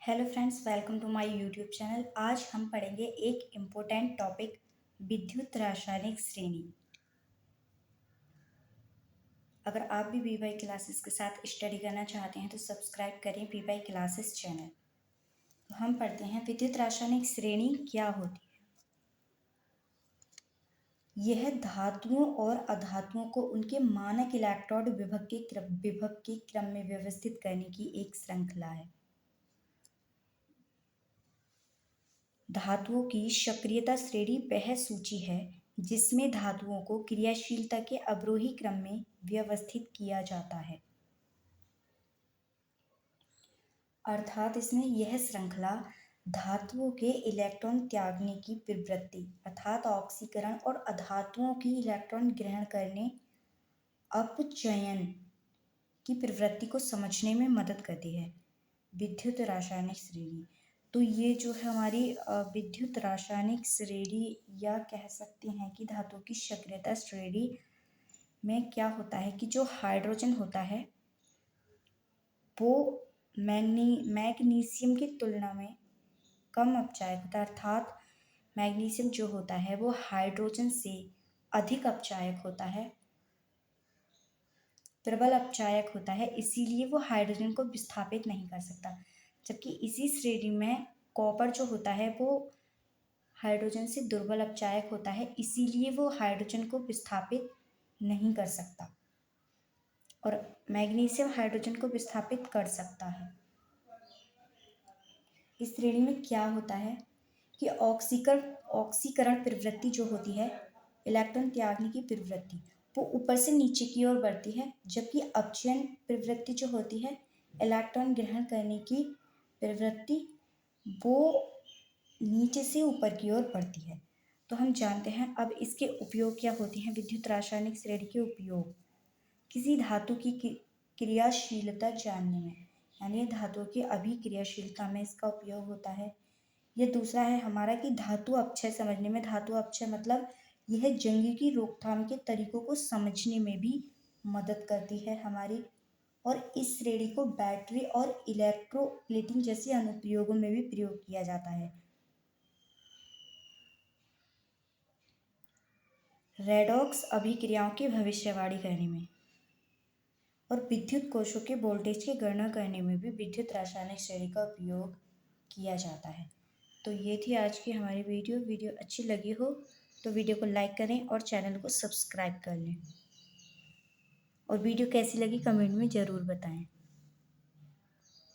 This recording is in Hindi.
Hello friends, welcome to my YouTube channel. आज हम पढ़ेंगे एक इम्पोर्टेंट टॉपिक, विद्युत रासायनिक श्रेणी। अगर आप भी वीवाई क्लासेस के साथ स्टडी करना चाहते हैं तो सब्सक्राइब करें वीवाई क्लासेस चैनल। तो हम पढ़ते हैं विद्युत रासायनिक श्रेणी क्या होती है। यह धातुओं और अधातुओं को उनके मानक इलेक्ट्रोड विभव के क्रम में व्यवस्थित करने की एक श्रृंखला है। धातुओं की सक्रियता श्रेणी वह सूची है जिसमें धातुओं को क्रियाशीलता के अवरोही क्रम में व्यवस्थित किया जाता है। अर्थात इसमें यह श्रृंखला धातुओं के इलेक्ट्रॉन त्यागने की प्रवृत्ति अर्थात ऑक्सीकरण और अधातुओं की इलेक्ट्रॉन ग्रहण करने अपचयन की प्रवृत्ति को समझने में मदद करती है। विद्युत रासायनिक श्रेणी, तो ये जो है हमारी विद्युत रासायनिक श्रेणी, या कह सकते हैं कि धातु की सक्रियता श्रेणी में क्या होता है कि जो हाइड्रोजन होता है वो मैग्नीशियम की तुलना में कम अपचायक होता है। अर्थात मैग्नीशियम जो होता है वो हाइड्रोजन से अधिक अपचायक होता है, प्रबल अपचायक होता है, इसीलिए वो हाइड्रोजन को विस्थापित नहीं कर सकता। जबकि इसी श्रेणी में कॉपर जो होता है वो हाइड्रोजन से दुर्बल अपचायक होता है, इसीलिए वो हाइड्रोजन को विस्थापित नहीं कर सकता, और मैग्नीशियम हाइड्रोजन को विस्थापित कर सकता है। इस श्रेणी में क्या होता है कि ऑक्सीकरण प्रवृत्ति जो होती है, इलेक्ट्रॉन त्यागने की प्रवृत्ति, वो ऊपर से नीचे की ओर बढ़ती है, जबकि अपचयन प्रवृत्ति जो होती है, इलेक्ट्रॉन ग्रहण करने की प्रवृत्ति, वो नीचे से ऊपर की ओर बढ़ती है। तो हम जानते हैं अब इसके उपयोग क्या होते हैं। विद्युत रासायनिक श्रेणी के उपयोग किसी धातु की क्रियाशीलता जानने में, यानी धातु की अभिक्रियाशीलता में इसका उपयोग होता है। यह दूसरा है हमारा कि धातु अपक्षय समझने में। धातु अपक्षय मतलब यह जंग की रोकथाम के तरीकों को समझने में भी मदद करती है हमारी, और इस श्रेणी को बैटरी और इलेक्ट्रोप्लेटिंग जैसे अनुप्रयोगों में भी प्रयोग किया जाता है। रेडॉक्स अभिक्रियाओं की भविष्यवाणी करने में और विद्युत कोशों के वोल्टेज की गणना करने में भी विद्युत रासायनिक श्रेणी का उपयोग किया जाता है। तो ये थी आज की हमारी वीडियो अच्छी लगी हो तो वीडियो को लाइक करें और चैनल को सब्सक्राइब कर लें, और वीडियो कैसी लगी कमेंट में ज़रूर बताएं।